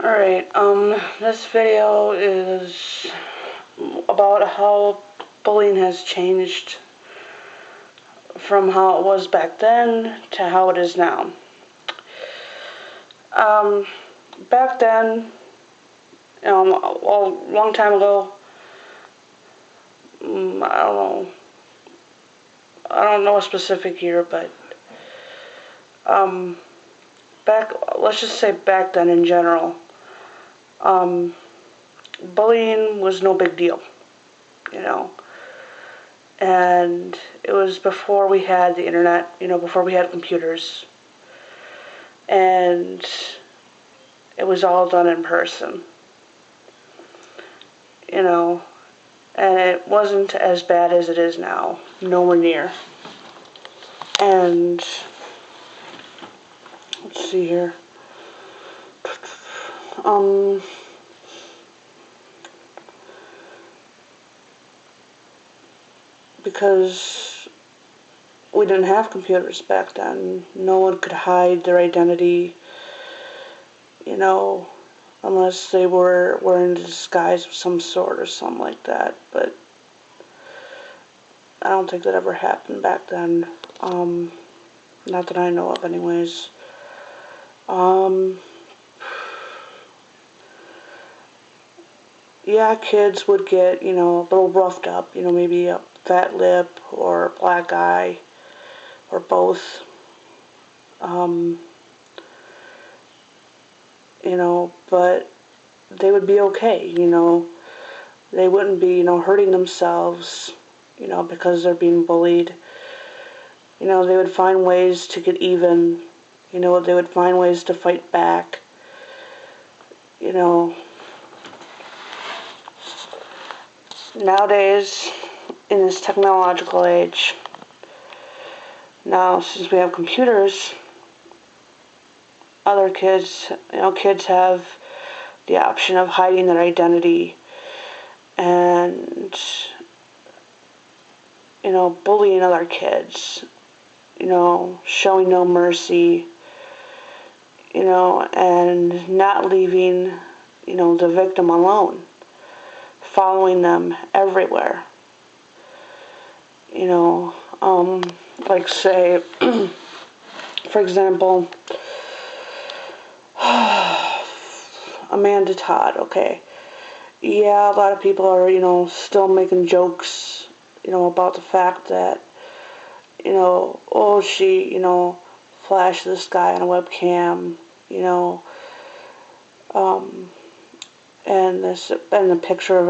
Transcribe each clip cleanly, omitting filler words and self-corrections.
Alright, this video is about how bullying has changed from how it was back then to how it is now. Back then, a long time ago, I don't know a specific year, but let's just say back then in general, bullying was no big deal, and it was before we had the internet, before we had computers, and it was all done in person, and it wasn't as bad as it is now, nowhere near. And let's see here. Because we didn't have computers back then, no one could hide their identity, unless they were wearing a disguise of some sort or something like that. But I don't think that ever happened back then. Not that I know of, anyways. Yeah, kids would get, a little roughed up, maybe a fat lip or a black eye or both. But they would be okay, They wouldn't be, hurting themselves, because they're being bullied. They would find ways to get even, they would find ways to fight back, Nowadays, in this technological age, now since we have computers, other kids, kids have the option of hiding their identity and, bullying other kids, showing no mercy, and not leaving, the victim alone, following them everywhere. Like say, for example, Amanda Todd, okay. Yeah, a lot of people are, still making jokes, about the fact that, she, flashed this guy on a webcam, and the picture of,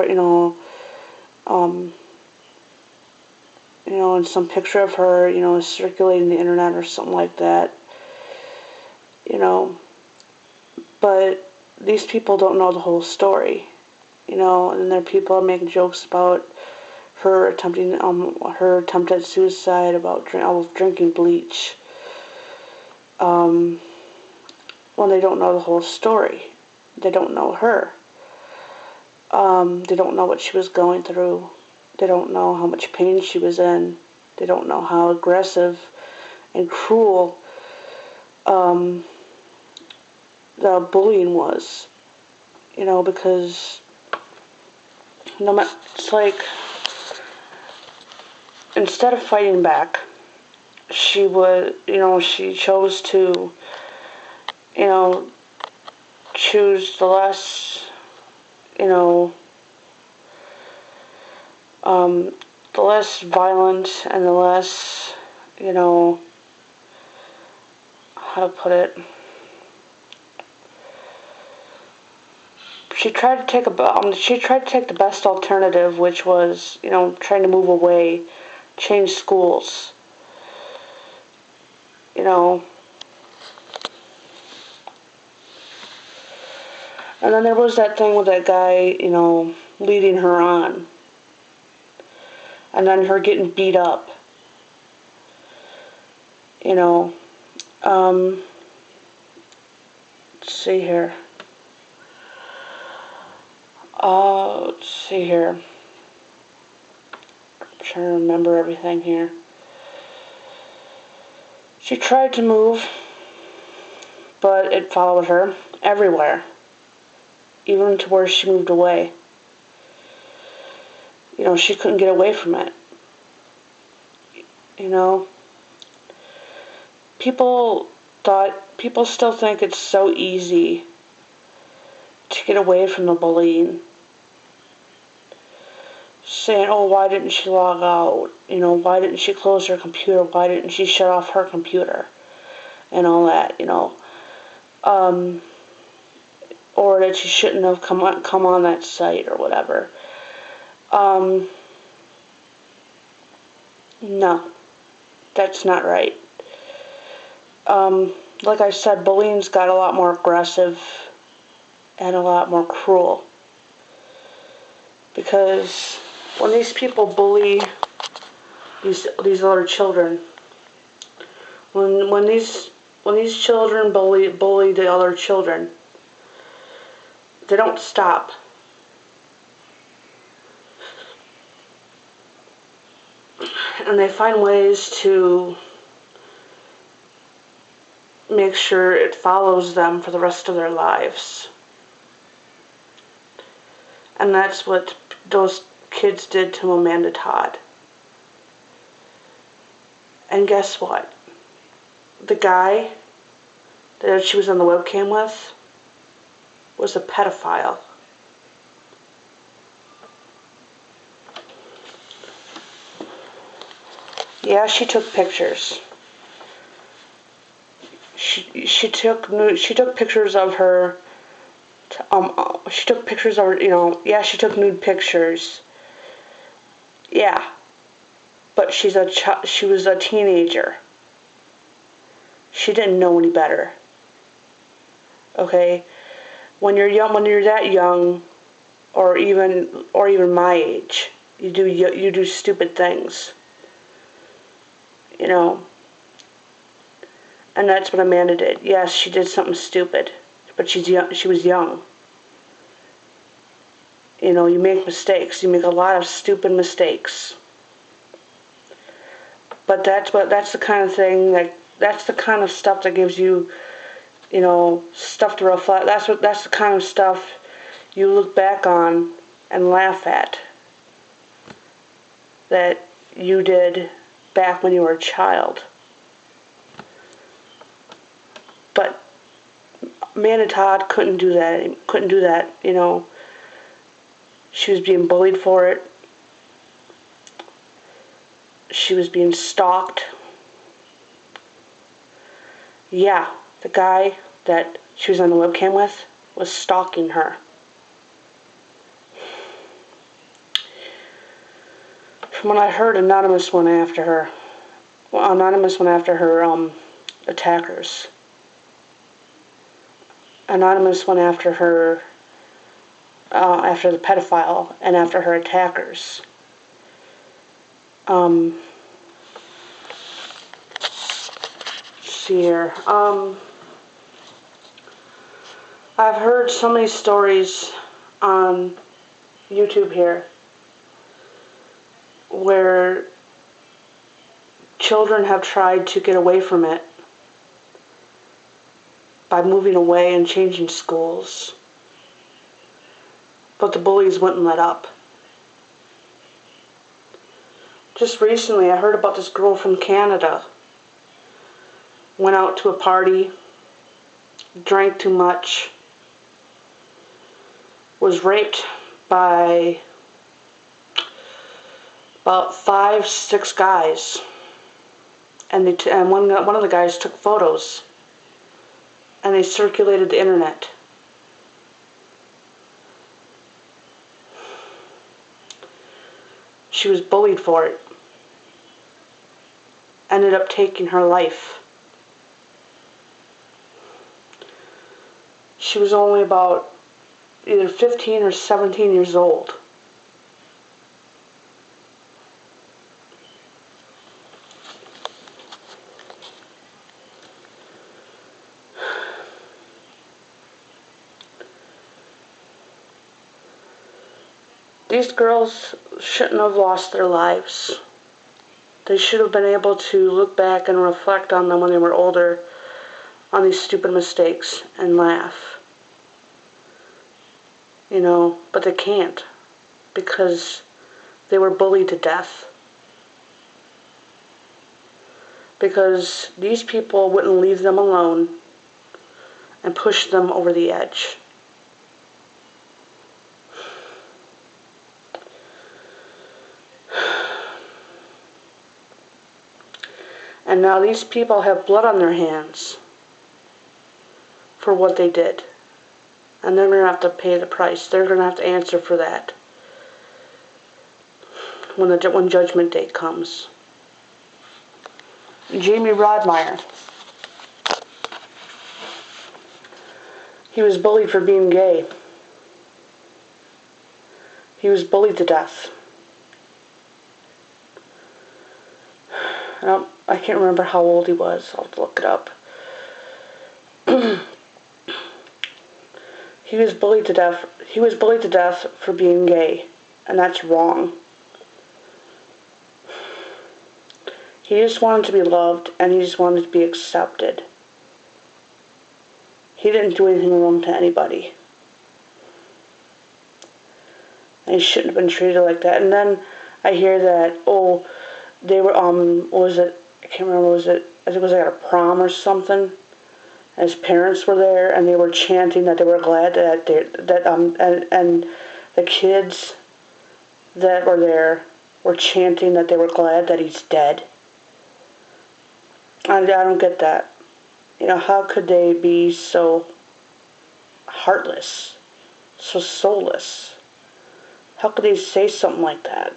and some picture of her, circulating the internet or something like that, but these people don't know the whole story, and there are people making jokes about her attempted suicide, about drinking bleach, when they don't know the whole story. They don't know her. They don't know what she was going through. They don't know how much pain she was in. They don't know how aggressive and cruel the bullying was. Because it's like, instead of fighting back, she would, she chose to, choose the less, the less violent and the less, how to put it, she tried to take the best alternative, which was, trying to move away, change schools, And then there was that thing with that guy, leading her on. And then her getting beat up. Let's see here. I'm trying to remember everything here. She tried to move, but it followed her everywhere. even to where she moved away. You know, she couldn't get away from it. You know, people still think it's so easy to get away from the bullying. Saying, oh, why didn't she log out? You know, why didn't she close her computer? Why didn't she shut off her computer? And all that, you know. Or that she shouldn't have come on that site or whatever. No, that's not right. Like I said, bullying's got a lot more aggressive and a lot more cruel. Because when these people bully these other children, when these children bully the other children, they don't stop. And they find ways to make sure it follows them for the rest of their lives. And that's what those kids did to Amanda Todd. And guess what? The guy that she was on the webcam with was a pedophile. Yeah, she took pictures. She took pictures of her. She took pictures of her. You know, yeah, she took nude pictures. Yeah, but she was a teenager. She didn't know any better. Okay, when you're that young, or even my age, you do stupid things. You know. And that's what Amanda did. Yes, she did something stupid, but she was young. You know, you make mistakes. You make a lot of stupid mistakes. But that's the kind of thing that's the kind of stuff that gives you, you know, stuff to reflect. That's the kind of stuff you look back on and laugh at. That you did back when you were a child. But Amanda Todd couldn't do that, you know. She was being bullied for it. She was being stalked. Yeah, the guy that she was on the webcam with was stalking her. From what I heard, Anonymous went after her. Well, Anonymous went after her attackers. Anonymous went after her, after the pedophile, and after her attackers. Let's see here. I've heard so many stories on YouTube here where children have tried to get away from it by moving away and changing schools. But the bullies wouldn't let up. Just recently, I heard about this girl from Canada. Went out to a party, drank too much, was raped by about 5, 6 guys. And one of the guys took photos. And they circulated the internet. She was bullied for it. Ended up taking her life. She was only about either 15 or 17 years old. These girls shouldn't have lost their lives. They should have been able to look back and reflect on them when they were older, on these stupid mistakes, and laugh. but they can't because they were bullied to death. Because these people wouldn't leave them alone and push them over the edge. And now these people have blood on their hands for what they did. And they're going to have to pay the price. They're going to have to answer for that when Judgment Day comes. Jamie Rodmeyer. He was bullied for being gay. He was bullied to death. I can't remember how old he was. I'll have to look it up. He was bullied to death. He was bullied to death for being gay, and that's wrong. He just wanted to be loved, and he just wanted to be accepted. He didn't do anything wrong to anybody. And he shouldn't have been treated like that. And then I hear that, they were, what was it? I can't remember, I think it was like at a prom or something. His parents were there, and they were chanting that they were glad and the kids that were there were chanting that they were glad that he's dead. I don't get that. How could they be so heartless, so soulless? How could they say something like that?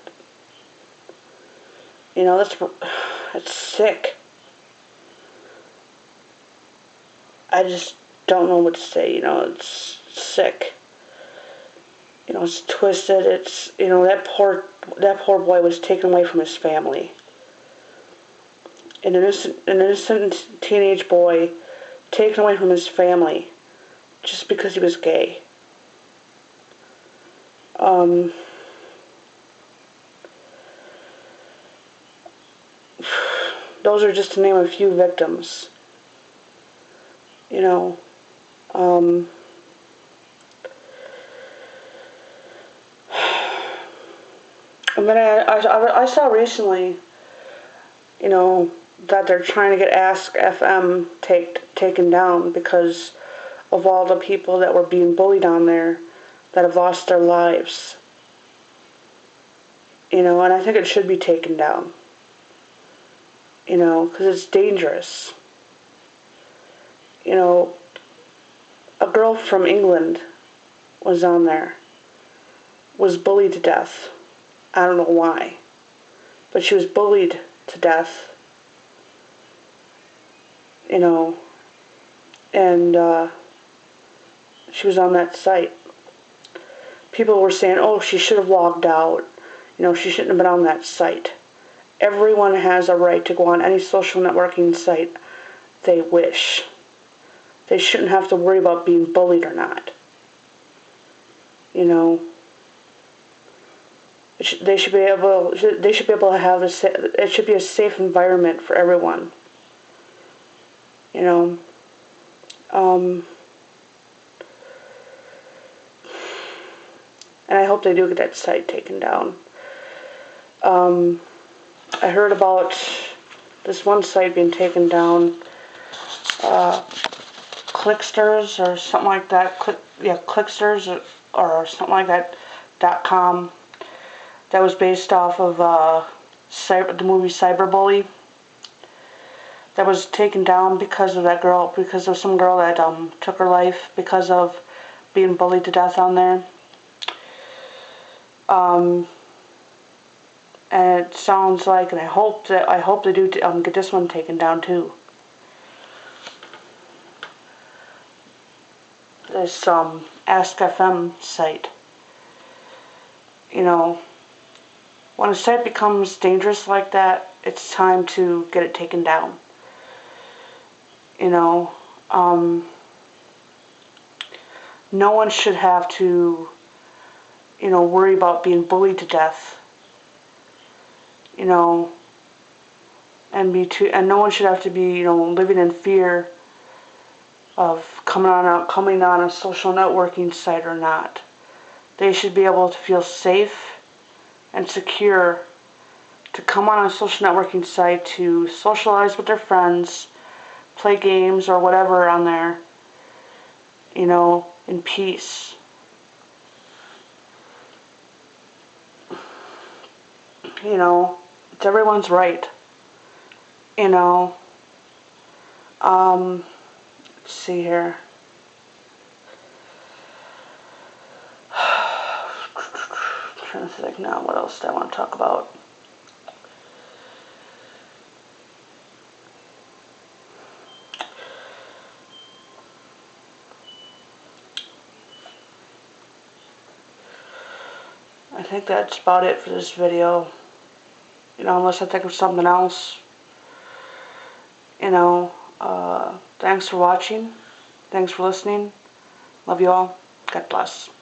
That's sick. I just don't know what to say. It's sick. It's twisted. It's that poor boy was taken away from his family. An innocent teenage boy taken away from his family just because he was gay. Those are just to name a few victims. And then I saw recently, that they're trying to get Ask FM taken down because of all the people that were being bullied on there that have lost their lives. And I think it should be taken down. Because it's dangerous. A girl from England was on there, was bullied to death. I don't know why, but she was bullied to death. And she was on that site. People were saying, she should have logged out. She shouldn't have been on that site. Everyone has a right to go on any social networking site they wish. They shouldn't have to worry about being bullied or not. They should be able to have it should be a safe environment for everyone. And I hope they do get that site taken down. I heard about this one site being taken down, Clicksters or something like that. Clicksters or something like that. .com. That was based off of the movie Cyberbully. That was taken down because of some girl that took her life because of being bullied to death on there. And it sounds like, and I hope they do get this one taken down too. This Ask FM site. When a site becomes dangerous like that, it's time to get it taken down. No one should have to, worry about being bullied to death. And no one should have to be, living in fear of coming on a social networking site or not. They should be able to feel safe and secure to come on a social networking site to socialize with their friends, play games or whatever on there, in peace. It's everyone's right. You know, let's see here. I'm trying to think now, what else do I want to talk about? I think that's about it for this video. Unless I think of something else. Thanks for watching. Thanks for listening. Love you all. God bless.